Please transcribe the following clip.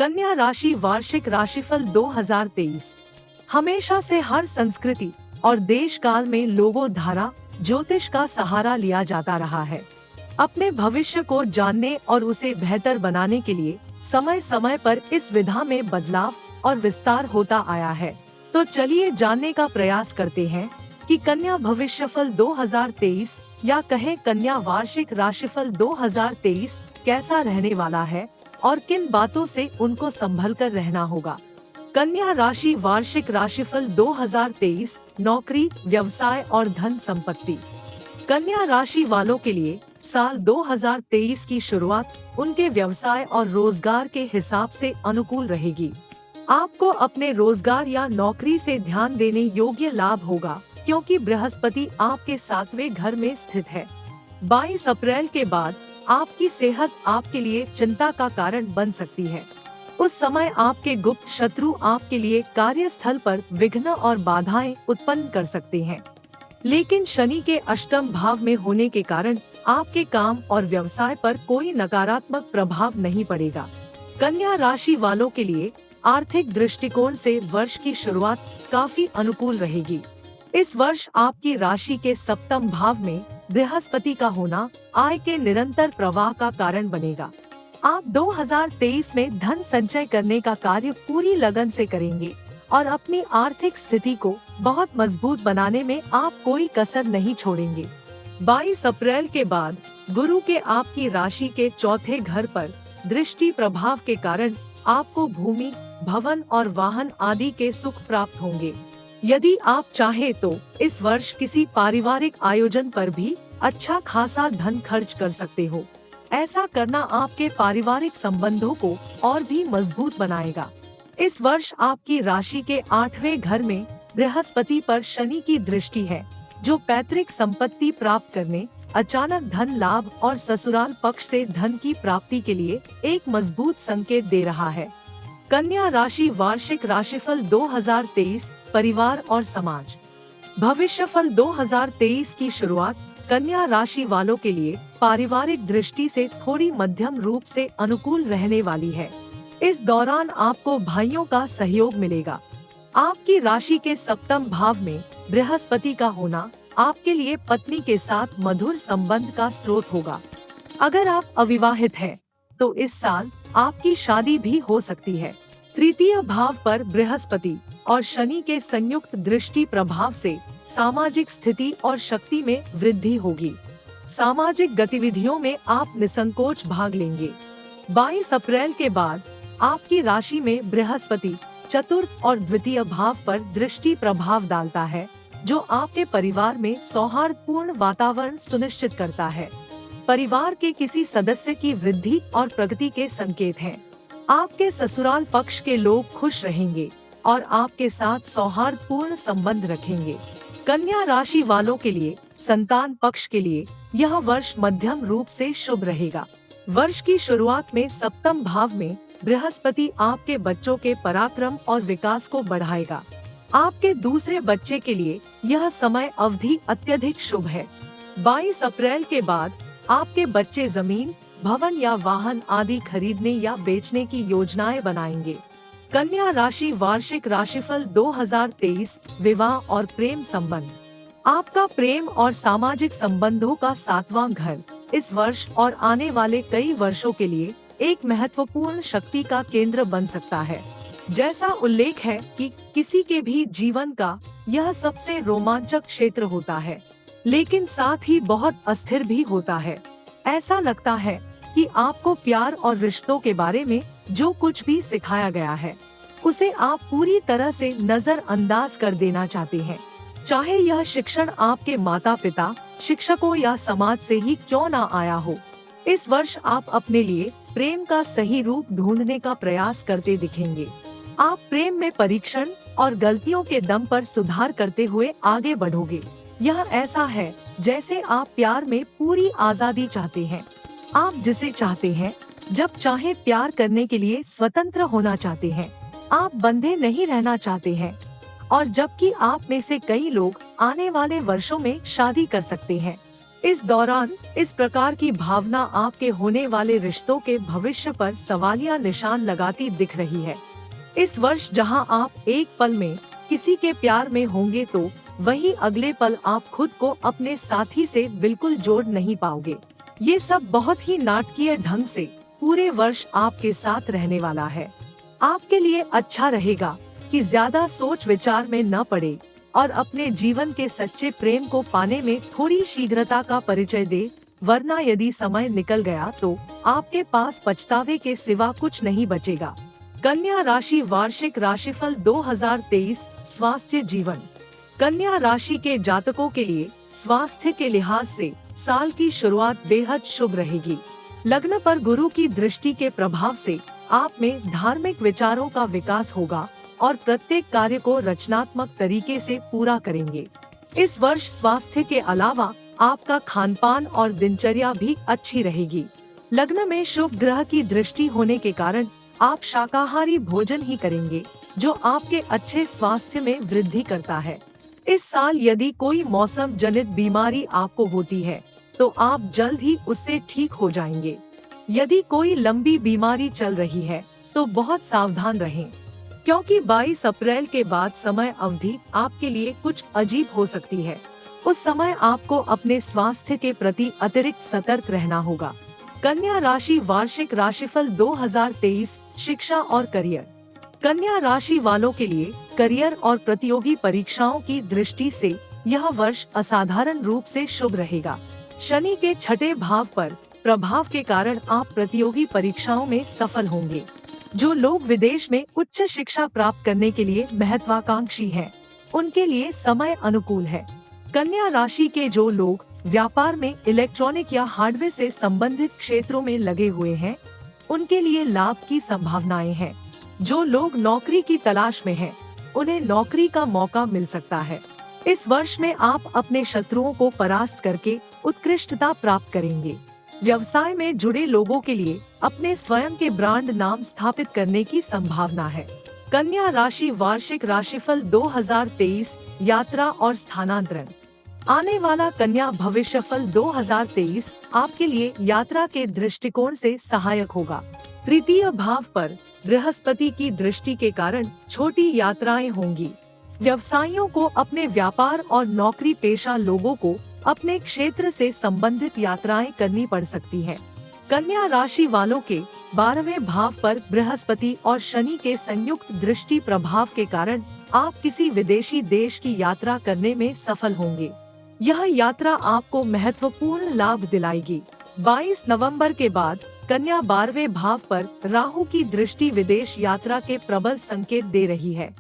कन्या राशि वार्षिक राशिफल 2023। हमेशा से हर संस्कृति और देश काल में लोगों धारा ज्योतिष का सहारा लिया जाता रहा है। अपने भविष्य को जानने और उसे बेहतर बनाने के लिए समय समय पर इस विधा में बदलाव और विस्तार होता आया है। तो चलिए जानने का प्रयास करते हैं कि कन्या भविष्यफल 2023 या कहें कन्या वार्षिक राशिफल 2023 कैसा रहने वाला है और किन बातों से उनको संभल कर रहना होगा। कन्या राशि वार्षिक राशिफल 2023, नौकरी, व्यवसाय और धन संपत्ति। कन्या राशि वालों के लिए साल 2023 की शुरुआत उनके व्यवसाय और रोजगार के हिसाब से अनुकूल रहेगी। आपको अपने रोजगार या नौकरी से ध्यान देने योग्य लाभ होगा, क्योंकि बृहस्पति आपके 7वें घर में स्थित है। 22 अप्रैल के बाद आपकी सेहत आपके लिए चिंता का कारण बन सकती है। उस समय आपके गुप्त शत्रु आपके लिए कार्यस्थल पर विघ्न और बाधाएं उत्पन्न कर सकते हैं। लेकिन शनि के अष्टम भाव में होने के कारण आपके काम और व्यवसाय पर कोई नकारात्मक प्रभाव नहीं पड़ेगा। कन्या राशि वालों के लिए आर्थिक दृष्टिकोण से वर्ष की शुरुआत काफी अनुकूल रहेगी। इस वर्ष आपकी राशि के सप्तम भाव में बृहस्पति का होना आय के निरंतर प्रवाह का कारण बनेगा। आप 2023 में धन संचय करने का कार्य पूरी लगन से करेंगे और अपनी आर्थिक स्थिति को बहुत मजबूत बनाने में आप कोई कसर नहीं छोड़ेंगे। 22 अप्रैल के बाद गुरु के आपकी राशि के चौथे घर पर दृष्टि प्रभाव के कारण आपको भूमि, भवन और वाहन आदि के सुख प्राप्त होंगे। यदि आप चाहे तो इस वर्ष किसी पारिवारिक आयोजन पर भी अच्छा खासा धन खर्च कर सकते हो। ऐसा करना आपके पारिवारिक संबंधों को और भी मजबूत बनाएगा। इस वर्ष आपकी राशि के 8वें घर में बृहस्पति पर शनि की दृष्टि है, जो पैतृक संपत्ति प्राप्त करने, अचानक धन लाभ और ससुराल पक्ष से धन की प्राप्ति के लिए एक मजबूत संकेत दे रहा है। कन्या राशि वार्षिक राशिफल 2023, परिवार और समाज। भविष्यफल 2023 की शुरुआत कन्या राशि वालों के लिए पारिवारिक दृष्टि से थोड़ी मध्यम रूप से अनुकूल रहने वाली है। इस दौरान आपको भाइयों का सहयोग मिलेगा। आपकी राशि के सप्तम भाव में बृहस्पति का होना आपके लिए पत्नी के साथ मधुर संबंध का स्रोत होगा। अगर आप अविवाहित हैं, तो इस साल आपकी शादी भी हो सकती है। तृतीय भाव पर बृहस्पति और शनि के संयुक्त दृष्टि प्रभाव से सामाजिक स्थिति और शक्ति में वृद्धि होगी। सामाजिक गतिविधियों में आप निसंकोच भाग लेंगे। 22 अप्रैल के बाद आपकी राशि में बृहस्पति चतुर्थ और द्वितीय भाव पर दृष्टि प्रभाव डालता है, जो आपके परिवार में सौहार्दपूर्ण वातावरण सुनिश्चित करता है। परिवार के किसी सदस्य की वृद्धि और प्रगति के संकेत हैं। आपके ससुराल पक्ष के लोग खुश रहेंगे और आपके साथ सौहार्दपूर्ण संबंध रखेंगे। कन्या राशि वालों के लिए संतान पक्ष के लिए यह वर्ष मध्यम रूप से शुभ रहेगा। वर्ष की शुरुआत में सप्तम भाव में बृहस्पति आपके बच्चों के पराक्रम और विकास को बढ़ाएगा। आपके दूसरे बच्चे के लिए यह समय अवधि अत्यधिक शुभ है। 22 अप्रैल के बाद आपके बच्चे जमीन, भवन या वाहन आदि खरीदने या बेचने की योजनाएं बनाएंगे। कन्या राशि वार्षिक राशिफल 2023, विवाह और प्रेम संबंध। आपका प्रेम और सामाजिक संबंधों का 7वां घर इस वर्ष और आने वाले कई वर्षों के लिए एक महत्वपूर्ण शक्ति का केंद्र बन सकता है। जैसा उल्लेख है कि किसी के भी जीवन का यह सबसे रोमांचक क्षेत्र होता है, लेकिन साथ ही बहुत अस्थिर भी होता है। ऐसा लगता है कि आपको प्यार और रिश्तों के बारे में जो कुछ भी सिखाया गया है, उसे आप पूरी तरह से नजरअंदाज कर देना चाहते हैं। चाहे यह शिक्षण आपके माता पिता, शिक्षकों या समाज से ही क्यों ना आया हो। इस वर्ष आप अपने लिए प्रेम का सही रूप ढूंढने का प्रयास करते दिखेंगे। आप प्रेम में परीक्षण और गलतियों के दम पर सुधार करते हुए आगे बढ़ोगे। यह ऐसा है जैसे आप प्यार में पूरी आजादी चाहते हैं। आप जिसे चाहते हैं, जब चाहे प्यार करने के लिए स्वतंत्र होना चाहते हैं। आप बंधे नहीं रहना चाहते हैं। और जबकि आप में से कई लोग आने वाले वर्षों में शादी कर सकते हैं। इस दौरान इस प्रकार की भावना आपके होने वाले रिश्तों के भविष्य पर सवालिया निशान लगाती दिख रही है। इस वर्ष जहां आप एक पल में किसी के प्यार में होंगे तो वहीं अगले पल आप खुद को अपने साथी से बिल्कुल जोड़ नहीं पाओगे। ये सब बहुत ही नाटकीय ढंग से पूरे वर्ष आपके साथ रहने वाला है। आपके लिए अच्छा रहेगा कि ज्यादा सोच विचार में न पड़े और अपने जीवन के सच्चे प्रेम को पाने में थोड़ी शीघ्रता का परिचय दे, वरना यदि समय निकल गया तो आपके पास पछतावे के सिवा कुछ नहीं बचेगा। कन्या राशि वार्षिक राशिफल 2023 स्वास्थ्य जीवन। कन्या राशि के जातकों के लिए स्वास्थ्य के लिहाज से साल की शुरुआत बेहद शुभ रहेगी। लग्न पर गुरु की दृष्टि के प्रभाव से आप में धार्मिक विचारों का विकास होगा और प्रत्येक कार्य को रचनात्मक तरीके से पूरा करेंगे। इस वर्ष स्वास्थ्य के अलावा आपका खानपान और दिनचर्या भी अच्छी रहेगी। लग्न में शुभ ग्रह की दृष्टि होने के कारण आप शाकाहारी भोजन ही करेंगे, जो आपके अच्छे स्वास्थ्य में वृद्धि करता है। इस साल यदि कोई मौसम जनित बीमारी आपको होती है तो आप जल्द ही उससे ठीक हो जाएंगे। यदि कोई लंबी बीमारी चल रही है तो बहुत सावधान रहें, क्योंकि 22 अप्रैल के बाद समय अवधि आपके लिए कुछ अजीब हो सकती है। उस समय आपको अपने स्वास्थ्य के प्रति अतिरिक्त सतर्क रहना होगा। कन्या राशि वार्षिक राशिफल 2023 शिक्षा और करियर। कन्या राशि वालों के लिए करियर और प्रतियोगी परीक्षाओं की दृष्टि से यह वर्ष असाधारण रूप से शुभ रहेगा। शनि के छठे भाव पर प्रभाव के कारण आप प्रतियोगी परीक्षाओं में सफल होंगे। जो लोग विदेश में उच्च शिक्षा प्राप्त करने के लिए महत्वाकांक्षी हैं, उनके लिए समय अनुकूल है। कन्या राशि के जो लोग व्यापार में इलेक्ट्रॉनिक या हार्डवेयर से संबंधित क्षेत्रों में लगे हुए हैं, उनके लिए लाभ की संभावनाएं हैं। जो लोग नौकरी की तलाश में हैं, उन्हें नौकरी का मौका मिल सकता है। इस वर्ष में आप अपने शत्रुओं को परास्त करके उत्कृष्टता प्राप्त करेंगे। व्यवसाय में जुड़े लोगों के लिए अपने स्वयं के ब्रांड नाम स्थापित करने की संभावना है। कन्या राशि वार्षिक राशिफल 2023 यात्रा और स्थानांतरण। आने वाला कन्या भविष्यफल 2023 आपके लिए यात्रा के दृष्टिकोण से सहायक होगा। तृतीय भाव पर बृहस्पति की दृष्टि के कारण छोटी यात्राएं होंगी। व्यवसायियों को अपने व्यापार और नौकरी पेशा लोगों को अपने क्षेत्र से संबंधित यात्राएं करनी पड़ सकती हैं। कन्या राशि वालों के 12वें भाव पर बृहस्पति और शनि के संयुक्त दृष्टि प्रभाव के कारण आप किसी विदेशी देश की यात्रा करने में सफल होंगे। यह यात्रा आपको महत्वपूर्ण लाभ दिलाएगी। 22 नवंबर के बाद कन्या 12वें भाव पर राहु की दृष्टि विदेश यात्रा के प्रबल संकेत दे रही है।